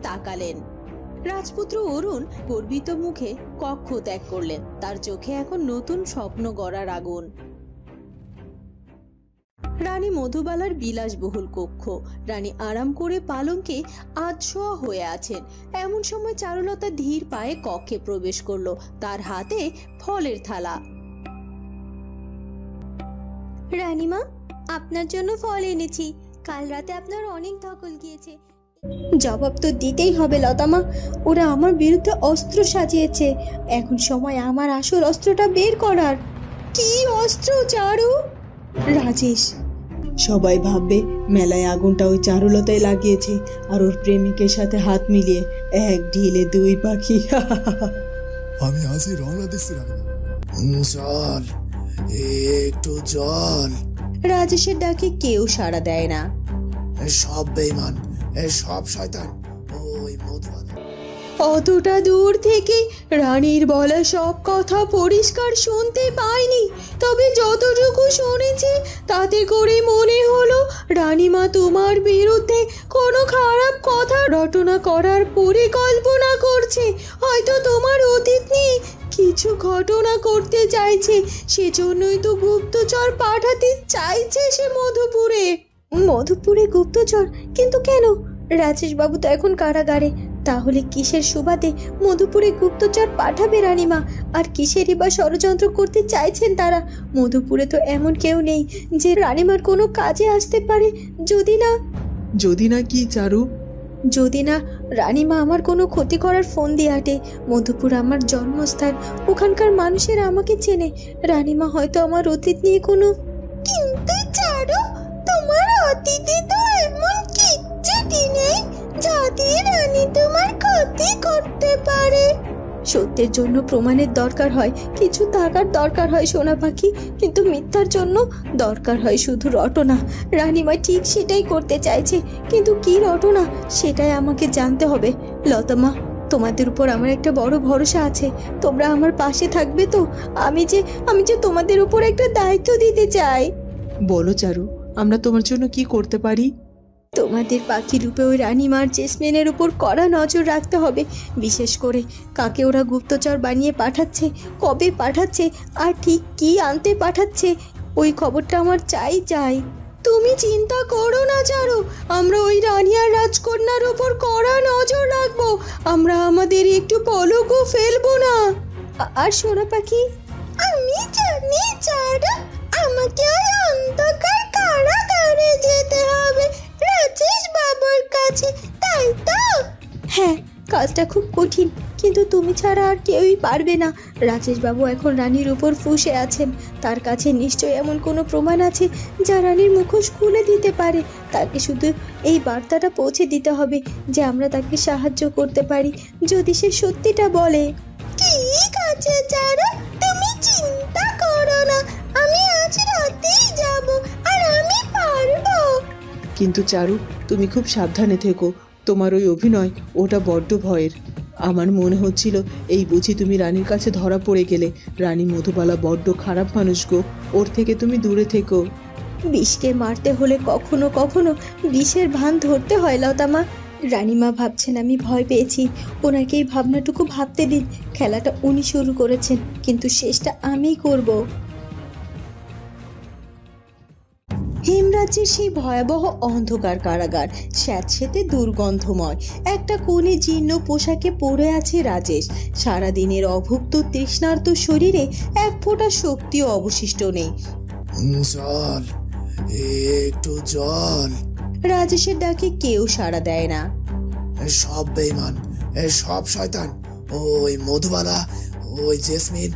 তাকালেন। রাজপুত্র অরুণ গর্বিত মুখে কক্ষ ত্যাগ করলেন। তার চোখে এখন নতুন স্বপ্ন গড়ার আগুন। রানী মধুবালার বিলাসবহুল কক্ষ। রানী আরাম করে পালঙ্কে আধশোয়া হয়ে আছেন। এমন সময় চারুলতা ধীর পায়ে কক্ষে প্রবেশ করলো, তার হাতে ফলের থালা। রানীমা, আপনার জন্য ফল এনেছি। কাল রাতে আপনার অনেক ধকল গিয়েছে। জবাব তো দিতেই হবে লতামা, ওরা আমার বিরুদ্ধে অস্ত্র সাজিয়েছে। এখন সময় আমার আসল অস্ত্রটা বের করার। কি অস্ত্র চারু? রাজেশ, সবাই ভাববে মেলায় আগুনটা ওই চারুলতাই লাগিয়েছে, আর ওর প্রেমিকের সাথে হাত মিলিয়ে এক ঢিলে দুই পাখি। আমি আজই রওনা দিচ্ছি চল, একটু জল। রাজেশের ডাকে কেউ সাড়া দেয় না। সব বেঈমান, সব শয়তান ওই মধুবালা। অতটা দূর থেকে রানীর বলা সব কথা পরিষ্কার শুনতে পাইনি, তবে যতটুকু শুনেছি তাতে করে মনে হলো রানীমা তোমার বিরুদ্ধে কোনো খারাপ কথা রটনা করার পরিকল্পনা করছে। হয়তো তোমার অতীত নিয়ে কিছু ঘটনা করতে চাইছে, সেজন্যই তো গুপ্তচর পাঠাতে চাইছে সে মধুপুরে। মধুপুরে গুপ্তচর? কিন্তু কেন? রাজেশ বাবু তো এখন কারাগারে। তাহলে কিসের সুবাদে মধুপুরে গুপ্তচর পাঠাবে রানীমা? আর কিসেরই বা ষড়যন্ত্র করতে চাইছেন তারা? মধুপুরে তো এমন কেউ নেই যে রানীমার কোনো কাজে আসতে পারে। যদি না কি চারু? যদি না রানীমা আমার কোনো ক্ষতি করার ফোন দিয়ে আটে। মধুপুর আমার জন্মস্থান, ওখানকার মানুষেরা আমাকে চেনে। রানীমা হয়তো আমার অতীত নিয়ে কোনো... কিন্তু চারু, তোমার অতীতে তো এমন কিচ্ছু নেই যাতে রানী তোমার ক্ষতি করতে পারে। সত্যের জন্য প্রমাণের দরকার হয়, কিছু থাকার দরকার হয় সোনা পাখি, কিন্তু মিথ্যার জন্য দরকার হয় শুধু রটনা। রানীমা ঠিক সেটাই করতে চাইছে, কিন্তু কি রটনা সেটাই আমাকে জানতে হবে। লতামা, তোমাদের উপর আমার একটা বড় ভরসা আছে। তোমরা আমার পাশে থাকবে তো? আমি যে তোমাদের উপর একটা দায়িত্ব দিতে চাই। বলো চারু, আমরা তোমার জন্য কি করতে পারি? তোমাদের পাখি রূপে ওই রানীমার জেসমিনের উপর কড়া নজর রাখতে হবে। বিশেষ করে কাকে ওরা গুপ্তচর বানিয়ে পাঠাচ্ছে, কবে পাঠাচ্ছে, আর ঠিক কি আনতে পাঠাচ্ছে, ওই খবরটা আমার চাই। তুমি চিন্তা করো না চারু, আমরা ওই রানী আর রাজকন্যার উপর কড়া নজর রাখবো। আমরা আমাদের একটু পলকও ফেলবো না। আর সোনা পাখি, আমি জানি চারু, আমাকে ওই অন্ধকার কারাগারে যেতে হবে রাজেশ বাবুর কাছে, তাই তো? হ্যাঁ, কাজটা খুব কঠিন, কিন্তু তুমি ছাড়া আর কেউই পারবে না। রাজেশ বাবু এখন রানীর উপর ফুঁসে আছেন। তার কাছে নিশ্চয়ই এমন কোনো প্রমাণ আছে যা রানীর মুখোশ খুলে দিতে পারে। তাকে শুধু এই বার্তাটা পৌঁছে দিতে হবে যে আমরা তাকে সাহায্য করতে পারি, যদি সে সত্যিটা বলে। ঠিক আছে চারু, তুমি চিন্তা করো না, আমি আজ রাতেই যাব, আর আমি পারবো। কিন্তু চারু, তুমি খুব সাবধানে থেকো। তোমার ওই অভিনয়, ওটা বড্ড ভয়ের। আমার মনে হচ্ছিল এই বুঝি তুমি রানীর কাছে ধরা পড়ে গেলে। রানী মধুবালা বড্ড খারাপ মানুষ গো, ওর থেকে তুমি দূরে থেকো। বিষকে মারতে হলে কখনো কখনো বিষের ভান ধরতে হয় লতামা। রানীমা ভাবছেন আমি ভয় পেয়েছি, ওনাকে এই ভাবনাটুকু ভাবতে দিন। খেলাটা উনি শুরু করেছেন, কিন্তু শেষটা আমিই করব। হেমরাজ্যের সেই ভয়াবহ অন্ধকার কারাগার, স্যাঁতসেঁতে দুর্গন্ধময়। একটা কোণে জীর্ণ পোশাকে পড়ে আছে রাজেশ। সারাদিনের অভুক্ত তৃষ্ণার্ত শরীরে এক ফোঁটা শক্তিও অবশিষ্ট নেই। জল, একটু জল। রাজেশের ডাকে কেউ সাড়া দেয় না। সব বেঈমান, সব শয়তান ওই মধুবালা, ওই জেসমিন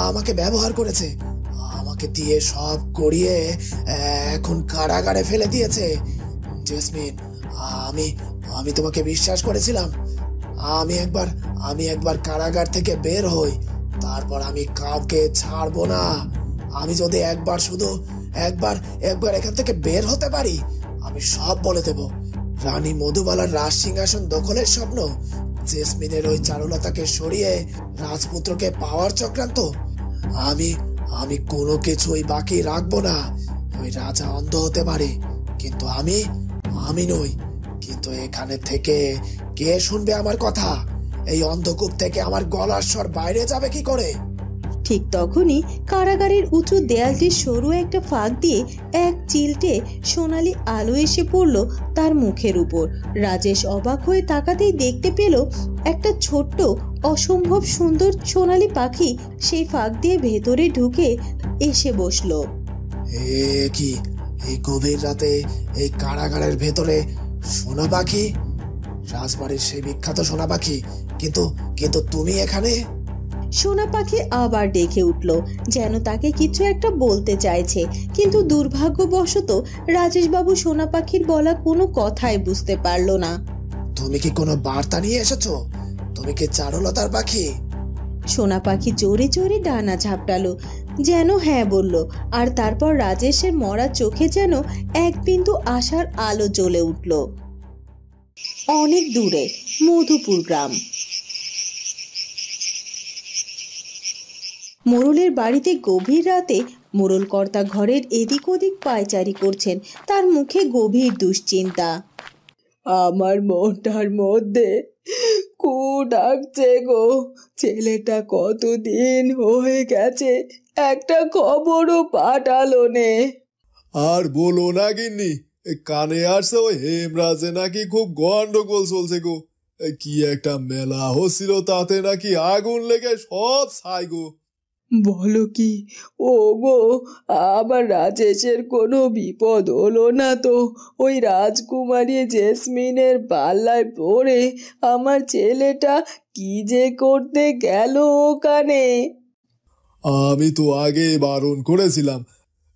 আমাকে ব্যবহার করেছে। আমাকে দিয়ে সব করিয়ে এখন কারাগারে ফেলে দিয়েছে। জেসমিন, আমি তোমাকে বিশ্বাস করেছিলাম। আমি একবার কারাগার থেকে বের হই, তারপর আমি কাউকে ছাড়বো না। আমি যদি একবার এখান থেকে বের হতে পারি, আমি সব বলে দেব। রানী মধুবালার রাজ সিংহাসন দখলের স্বপ্ন, জেসমিনের ওই চারুলতাকে সরিয়ে রাজপুত্রকে পাওয়ার চক্রান্ত, আমি কোনো কিছুই বাকি রাখবো না। ওই রাজা অন্ধ হতে পারে, কিন্তু আমি নই। কিন্তু এখানে থেকে কে শুনবে আমার কথা? এই অন্ধকূপ থেকে আমার গলার স্বর বাইরে যাবে কি করে? ঠিক তখনই কারাগারের উঁচু দেয়ালটির সরু একটা ফাঁক দিয়ে এক চিলটে সোনালি আলো এসে পড়ল তার মুখের উপর। রাজেশ অবাক হয়ে তাকাতেই দেখতে পেল একটা ছোট্ট অসম্ভব সুন্দর সোনালি পাখি সেই ফাঁক দিয়ে ভেতরে ঢুকে এসে বসলো। কি এই গভীর রাতে এই কারাগারের ভেতরে সোনা পাখি? রাজবাড়ির সেই বিখ্যাত সোনা পাখি, কিন্তু কিন্তু তুমি এখানে? সোনা পাখি আবার ডেকে উঠল, যেন তাকে কিছু একটা বলতে চাইছে, কিন্তু দুর্ভাগ্যবশত রাজেশবাবু সোনা পাখির বলা কোনো কথাই বুঝতে পারল না। তুমি কি কোনো বার্তা নিয়ে এসেছো? তুমি কি চারুলতার পাখি? সোনা পাখি জোরে জোরে ডানা ঝাপটালো, যেন হ্যাঁ বলল, আর তারপর রাজেশের মরা চোখে যেন এক বিন্দু আশার আলো জ্বলে উঠল। অনেক দূরে মধুপুর গ্রাম। মোড়লের বাড়িতে গভীর রাতে মোড়ল কর্তা ঘরের এদিক ওদিক পায়চারি করছেন, তার মুখে গভীর দুশ্চিন্তা। আমার মনটার মধ্যে কু ডাকছে গো। ছেলেটা কতদিন হয়ে গেছে, একটা খবরও পাঠালো নে। আর বলো না গিন্নি, কানে আসছে ওই হেমরাজে নাকি খুব গন্ডগোল চলছে গো। কি একটা মেলা হচ্ছিল, তাতে নাকি আগুন লেগে সব ছাই গো। বলো কি? ও গো, আবার রাজেশের কোনো বিপদ হলো না তো? ওই রাজকুমারী জেসমিনের পাল্লায় পড়ে আমার ছেলেটা কি যে করতে গেল ওখানে? আমি তো আগে বারণ করেছিলাম,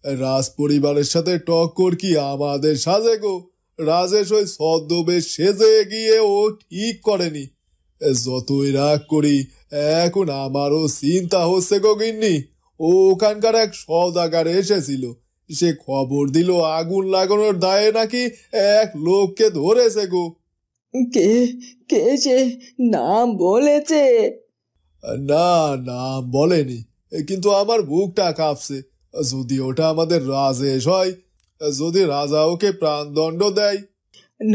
রাজ পরিবারের সাথে টক্কর কি আমাদের সাজে গো। রাজেশ ওই ছদ্মবেশ সেজে গিয়ে ও ঠিক করেনি। যতই রাগ করি, এখন আমারও চিন্তা হচ্ছে গো গিন্নি। ওখানকার এক সওদাগার এসেছিল, সে খবর দিল আগুন লাগানোর দায়ে নাকি এক লোককে ধরেছে গো। কে কে সে? নাম বলেছে? না, নাম বলেনি, কিন্তু আমার বুকটা কাঁপছে। যদি ওটা আমাদের রাজেশ হয়, যদি রাজা ওকে প্রাণদণ্ড দেয়।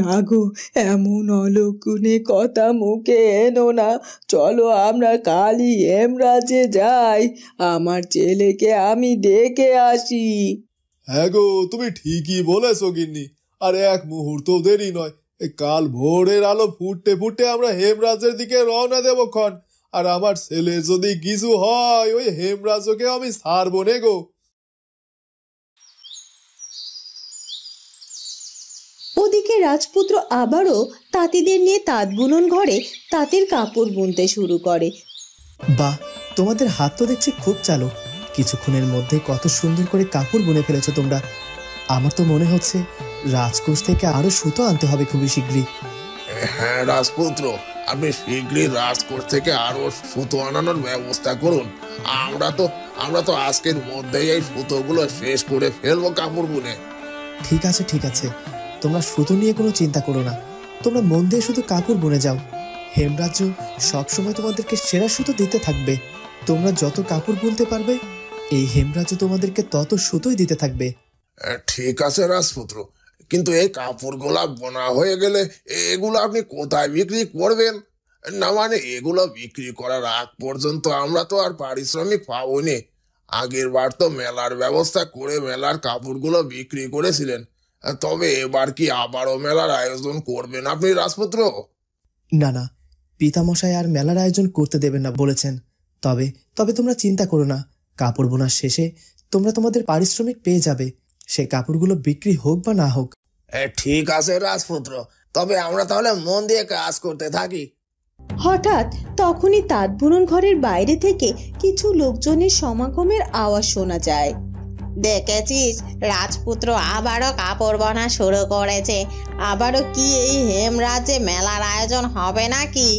না গো, এমন অলক্ষণে কথা মুখে এনো না। চলো আমরা কালই হেমরাজে যাই, আমার ছেলেকে আমি ডেকে আসি। হ্যাঁ গো, তুমি ঠিকই বলেছো গিন্নি। আর এক মুহূর্ত দেরি নয়, কাল ভোরের আলো ফুটতে ফুটতে আমরা হেমরাজের দিকে রওনা দেবো ক্ষণ। আর আমার ছেলে যদি কিছু হয়, ওই হেমরাজকে আমি ছাড়বো নে গো। ওদিকে রাজপুত্র আবারও তাঁতিদের নিয়ে তাঁত বুনন ঘরে তাঁতের কাপড় বুনতে শুরু করে। বাহ, তোমাদের হাত তো দেখছি খুব চালু। কিছুক্ষণের মধ্যে কত সুন্দর করে কাপড় বুনে ফেলেছো তোমরা। আমার তো মনে হচ্ছে রাজকোষ থেকে আরো সুতো আনতে হবে খুবই শীঘ্রই। হ্যাঁ রাজপুত্র, আপনি শীঘ্রই রাজকোষ থেকে আরো সুতো আনানোর ব্যবস্থা করুন। আমরা তো আজকের মধ্যেই এই সুতোগুলো শেষ করে ফেলবো কাপড় বুনে। ঠিক আছে ঠিক আছে, তোমরা সুতো নিয়ে কোনো চিন্তা করো না। তোমরা মন দিয়ে শুধু কাপড় বুনে যাও। হেমরাজ্য সবসময় তোমাদেরকে সেরা সুতো দিতে থাকবে। তোমরা যত কাপড় বুনতে পারবে, এই হেমরাজ্য তোমাদেরকে তত সুতোই দিতে থাকবে। ঠিক আছে রাজপুত্র, কিন্তু এই কাপড়গুলা বোনা হয়ে গেলে এগুলো আপনি কোথায় বিক্রি করবেন? না মানে এগুলো বিক্রি করার আগ পর্যন্ত আমরা তো আর পারিশ্রমিক পাবো নি। আগের বার তো মেলার ব্যবস্থা করে মেলার কাপড়গুলো বিক্রি করেছিলেন, তবে এবার কি আবারও মেলার আয়োজন করবেন আপনি রাজপুত্র? না না, পিতামশাই আর মেলার আয়োজন করতে দেবেন না বলেছেন। তবে তবে তোমরা চিন্তা করো না, কাপড় বোনার শেষে তোমরা তোমাদের পারিশ্রমিক পেয়ে যাবে, সে কাপড়গুলো বিক্রি হোক বা না হোক। ঠিক আছে রাজপুত্র, তবে আমরা তাহলে মন দিয়ে কাজ করতে থাকি। হঠাৎ তখনই তাঁত বুনন ঘরের বাইরে থেকে কিছু লোকজনের সমাগমের আওয়াজ শোনা যায়। দেখেছিস, রাজপুত্র আবারও কাপড় বোনা শুরু করেছে। আবারও কি এই হেমরাজ্যে মেলার আয়োজন হবে নাকি?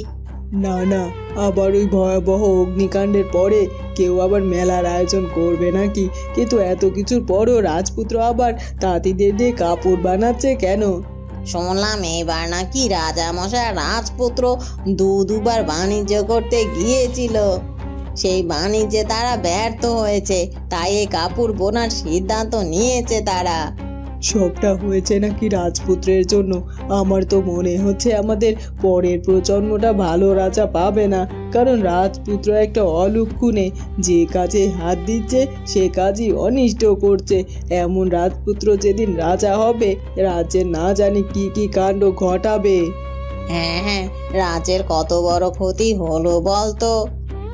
না না, আবার ওই ভয়াবহ অগ্নিকাণ্ডের পরে কেউ আবার মেলার আয়োজন করবে নাকি? কিন্তু এত কিছুর পরও রাজপুত্র আবার তাঁতিদের দিয়ে কাপড় বানাচ্ছে কেন? শুনলাম এবার নাকি রাজামশাই রাজপুত্র দুবার বাণিজ্য করতে গিয়েছিল। সেই বাণিজ্যে তারা ব্যর্থ হয়েছে, তাই এই কাপড় বোনার সিদ্ধান্ত নিয়েছে তারা। সবটা হয়েছে নাকি রাজপুত্রের জন্য? আমার তো মনে হচ্ছে আমাদের পরের প্রজন্মটা ভালো রাজা পাবে না, কারণ রাজপুত্র একটা অলক্ষণে যে কাজে হাত দিচ্ছে সে কাজই অনিষ্ট করছে। এমন রাজপুত্র যেদিন রাজা হবে, রাজ্যের না জানি কি কি কাণ্ড ঘটাবে। হ্যাঁ হ্যাঁ, রাজের কত বড় ক্ষতি হলো বলতো।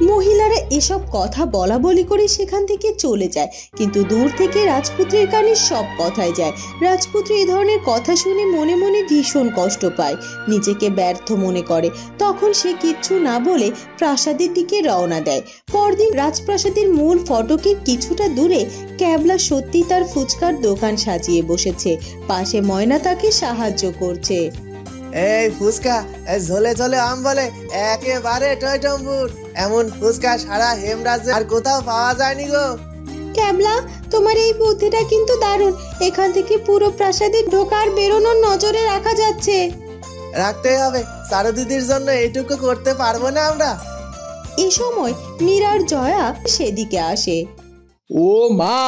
মহিলারা এসব কথা বলা বলি করে সেখান থেকে চলে যায়, কিন্তু দূর থেকে রাজপুত্রের কানে সব কথাই যায়। রাজপুত্র এই ধরনের কথা শুনে মনে মনে ভীষণ কষ্ট পায়, নিজেকে ব্যর্থ মনে করে। তখন সে কিচ্ছু না বলে প্রাসাদের দিকে রওনা দেয়। পরদিন রাজপ্রাসাদের মূল ফটকের কিছুটা দূরে ক্যাবলা সত্যি তার ফুচকার দোকান সাজিয়ে বসেছে। পাশে ময়না তাকে সাহায্য করছে। এই ফুচকা ঝোলে ঝোলে আম বলে, একেবারে টয়টম্বুর। এমন ফুচকা সারা হেমরাজ্যে আর কোথাও পাওয়া যায়নি গো। ক্যাবলা, তোমার এই বুদ্ধিটা কিন্তু দারুণ। এখান থেকে পুরো প্রাসাদে ঢোকার বেরোনোর নজরে রাখা যাচ্ছে। রাখতেই হবে, চারু দিদির জন্য এইটুকু করতে পারবো না আমরা? এ সময় মীরার জয়া সেদিকে আসে। ও মা,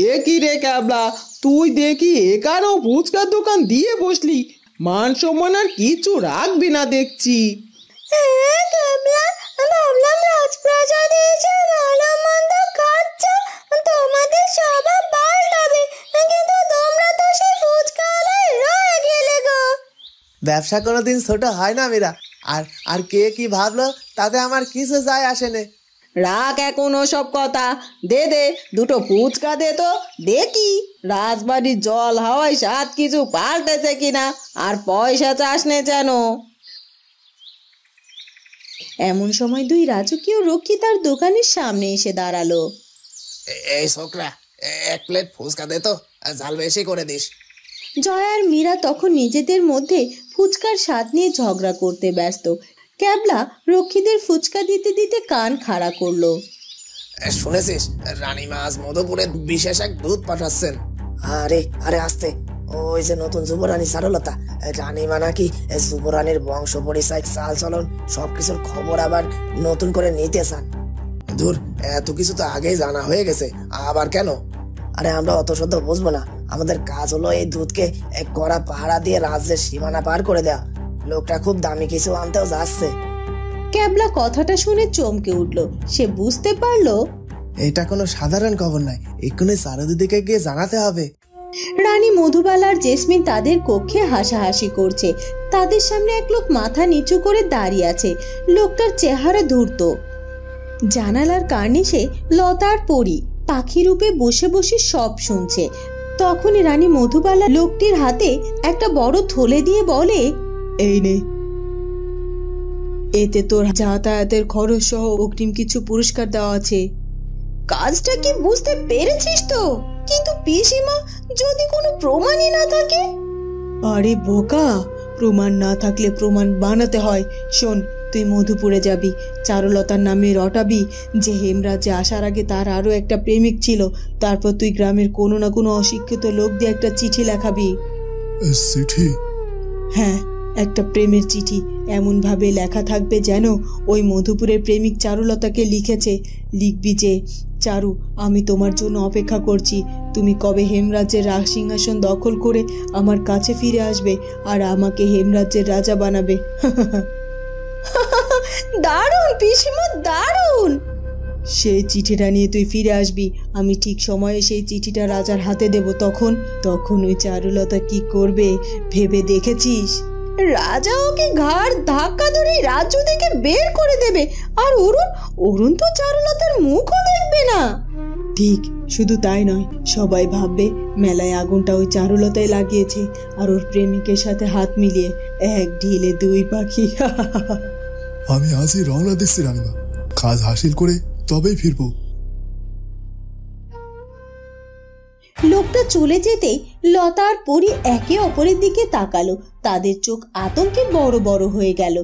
এ কি রে ক্যাবলা, তুই দেখি এখানেও ফুচকার দোকান দিয়ে বসলি? মান সম্মান আর কিছু রাখবি না দেখছি। ভাবলাম রাজপ্রাসাদে এসে ভালো মন্দ খাচ্ছ, তোমাদের স্বভাব পাল্টাবে, কিন্তু তোমরা তো সেই ফুচকাওয়ালায় রয়ে গেলে গো। ব্যবসা কোনোদিন ছোট হয় না মীরা। আর আর কে কি ভাবলো তাতে আমার কিছু যায় আসে না। রাখ এখন ওসব কথা, দে দে দুটো ফুচকা দে তো দেখি রাজবাড়ির জল হাওয়ায় স্বাদ কিছু পাল্টেছে কিনা, আর পয়সা চাস নে যেন। এমন সময় দুই রাজকীয় রক্ষী তার দোকানের সামনে এসে দাঁড়ালো। এই ছোকরা, এক প্লেট ফুচকা দে তো, আর ঝাল বেশি করে দিস। জয়া আর মীরা তখন নিজেদের মধ্যে ফুচকার স্বাদ নিয়ে ঝগড়া করতে ব্যস্ত। ক্যাবলা রক্ষীদের ফুচকা দিতে দিতে কান খাড়া করলো। শুনেছিস রানীমা আজ মধুপুরে বিশেষ এক দুধ পাঠাচ্ছেন? আরে আরে আস্তে, ওই যে নতুন যুবরানী চারুলতা, রানীমা নাকি যুবরানীর বংশ পরিচয়, চাল চলন সবকিছুর খবর আবার নতুন করে নিতে চান। ধুর, এত কিছু তো আগেই জানা হয়ে গেছে, আবার কেন? আরে আমরা অত শত বুঝবো না, আমাদের কাজ হলো এই দুধকে এক কড়া পাহারা দিয়ে রাজ্যের সীমানা পার করে দেয়া। লোকটা খুব দামি কিছু আনতেও যাচ্ছে। ক্যাবলা কথাটা শুনে চমকে উঠলো। সে বুঝতে পারলো এটা কোনো সাধারণ খবর নয়, এক্ষুনি চারু দিদিকে গিয়ে জানাতে হবে। রানী মধুবালা আর জেসমিন তাদের কক্ষে হাসাহাসি করছে। তাদের সামনে এক লোক মাথা নিচু করে দাঁড়িয়ে আছে। লোকটার চেহারা ধূর্ত। জানালার কার্নিশে লতার পরি পাখি রূপে বসে বসে সব শুনছে। তখনই রানী মধুবালা লোকটির হাতে একটা বড় থলে দিয়ে বলে, এই নে, এতে তোর যাতায়াতের খরচ সহ অগ্রিম কিছু পুরস্কার দেওয়া আছে। কাজটা কি বুঝতে পেরেছিস তো? কিন্তু পিসিমা, যদি কোনো প্রমাণই না থাকে? আরে বোকা, প্রমাণ না থাকলে প্রমাণ বানাতে হয়। শোন, তুই মধুপুরে যাবি, চারুলতার নামে রটাবি যে হেমরাজ্যে আসার আগে তার আরো একটা প্রেমিক ছিল। তারপর তুই গ্রামের কোনো না কোনো অশিক্ষিত লোক দিয়ে একটা চিঠি লেখাবি। চিঠি? হ্যাঁ, একটা প্রেমের চিঠি। এমন ভাবে লেখা থাকবে যেন ওই মধুপুরের প্রেমিক চারুলতাকে লিখেছে। লিখবি যে, চারু, আমি তোমার জন্য অপেক্ষা করছি। তুমি কবে হেমরাজ্যের রাজ সিংহাসন দখল করে আমার কাছে ফিরে আসবে আর আমাকে হেমরাজ্যের রাজা বানাবে। দারুণ পিসিমা, দারুণ। সেই চিঠিটা নিয়ে তুই ফিরে আসবি। আমি ঠিক সময়ে সেই চিঠিটা রাজার হাতে দেব। তখন ওই চারুলতা কি করবে ভেবে দেখেছিস? রাজা ওকে ঘাড় ধাক্কা ধরে রাজ্য থেকে বের করে দেবে। আর অরুণ তো চারুলতার মুখও দেখবে না। ঠিক, শুধু তাই নয়, সবাই ভাববে মেলায় আগুনটা ওই চারুলতাই লাগিয়েছে, আর ওর প্রেমিকের সাথে হাত মিলিয়ে এক ঢিলে দুই পাখি। আমি আজই রওনা দিচ্ছি রানীমা, কাজ হাসিল করে তবেই ফিরবো। লোকটা চলে যেতেই লতা আর পরি একে অপরের দিকে তাকালো। তাদের চোখ আতঙ্কে বড় বড় হয়ে গেল।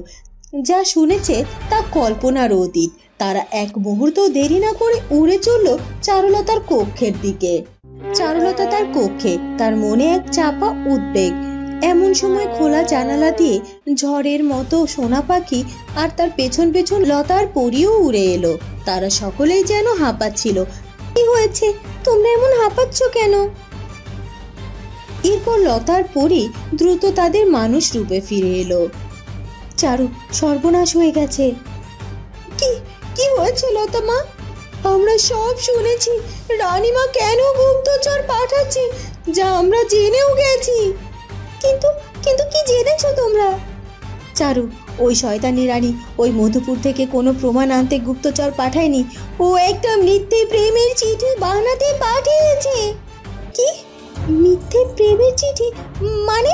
যা শুনেছে তা কল্পনার অতীত। তারা এক মুহূর্ত দেরি না করে উড়ে চলল চারুলতার কক্ষের দিকে। চারুলতা তার কক্ষে, তার মনে এক চাপা উদ্বেগ। এমন সময় খোলা জানালা দিয়ে ঝড়ের মতো সোনা পাখি আর তার পেছন পেছন লতার পরিও উড়ে এলো। তারা সকলেই যেন হাঁপাচ্ছিল। কি হয়েছে? তোমরা এমন হাঁপাচ্ছ কেন? এরপর লতার পরি দ্রুত তাদের মানুষ রূপে ফিরে এলো। চারু, সর্বনাশ হয়ে গেছে। কি কি হয়েছে লতা মা? আমরা সব শুনেছি। রানীমা কেন গুপ্তচর পাঠাচ্ছে, যা আমরা জেনেও গেছি। কিন্তু কিন্তু কি জেনেছো তোমরা? চারু, ওই শয়তানি রানী ওই মধুপুর থেকে কোনো প্রমাণ আনতে গুপ্তচর পাঠায়নি। ও একটা মিথ্যে প্রেমের চিঠি বানাতে পাঠিয়েছে। কি? মিথ্যে প্রেমের চিঠি মানে?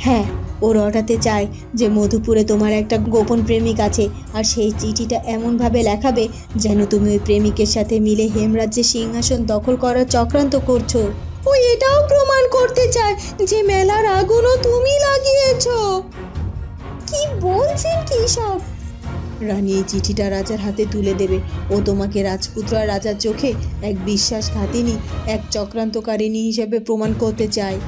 হ্যাঁ, ও রটাতে চায় যে মধুপুরে তোমার একটা গোপন প্রেমিক আছে, আর সেই চিঠিটা এমনভাবে লেখাবে যেন তুমি ওই প্রেমিকের সাথে মিলে হেমরাজ্যের সিংহাসন দখল করার চক্রান্ত করছো। ও এটাও প্রমাণ করতে চায় যে মেলার আগুনও তুমি লাগিয়েছো। কি বলছেন কি সব? রানী এই চিঠিটা রাজার হাতে তুলে দেবে। ও তোমাকে রাজপুত্র আর রাজার চোখে এক বিশ্বাসঘাতিনী, এক চক্রান্তকারিণী হিসেবে প্রমাণ করতে চায়।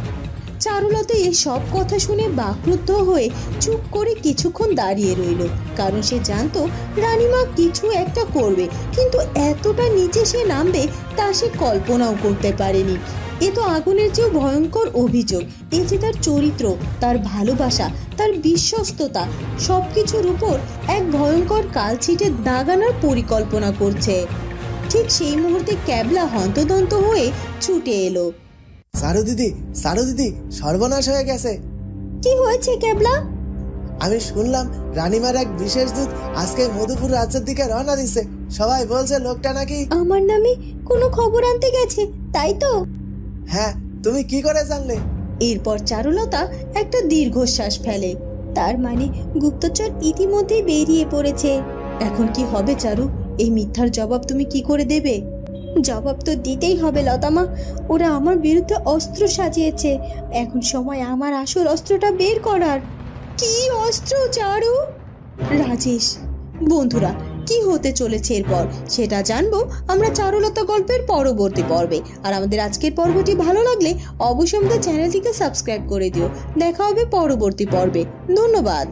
চারুলতা এই সব কথা শুনে বাকরুদ্ধ হয়ে চুপ করে কিছুক্ষণ দাঁড়িয়ে রইল, কারণ সে জানতো রানীমা কিছু একটা করবে, কিন্তু এতটা নিচে সে নামবে তা সে কল্পনাও করতে পারেনি। এ তো আগুনের চেয়েও ভয়ঙ্কর অভিযোগ। এই যে তার চরিত্র, তার ভালোবাসা, তার বিশ্বস্ততা, সব কিছুর উপর এক ভয়ঙ্কর কালছিটে দাগানোর পরিকল্পনা করছে। ঠিক সেই মুহূর্তে ক্যাবলা হন্তদন্ত হয়ে ছুটে এলো। সারু দিদি, সারু দিদি, সর্বনাশ হয়ে গেছে। কি হয়েছে ক্যাবলা? আমি শুনলাম রানীমার এক বিশেষ দূত আজকে মধুপুর রাজ্যের দিকে রওনা দিচ্ছে। সবাই বলছে লোকটা নাকি আমার নামে কোনো খবর আনতে গেছে, তাই তো? হ্যাঁ, তুমি কি করে জানলে? এরপর চারুলতা একটা দীর্ঘশ্বাস ফেলে। তার মানে গুপ্তচর ইতিমধ্যেই বেরিয়ে পড়েছে। এখন কি হবে চারু? এই মিথ্যার জবাব তুমি কি করে দেবে? জবাব তো দিতেই হবে লতামা। ওরা আমার বিরুদ্ধে অস্ত্র সাজিয়েছে। এখন সময় আমার আসল অস্ত্রটা বের করার। কি অস্ত্র চারু? রাজেশ। বন্ধুরা, কি হতে চলেছে এরপর সেটা জানবো আমরা চারুলতা গল্পের পরবর্তী পর্বে। আর আমাদের আজকের পর্বটি ভালো লাগলে অবশ্যই আমাদের চ্যানেলটিকে সাবস্ক্রাইব করে দিও। দেখা হবে পরবর্তী পর্বে। ধন্যবাদ।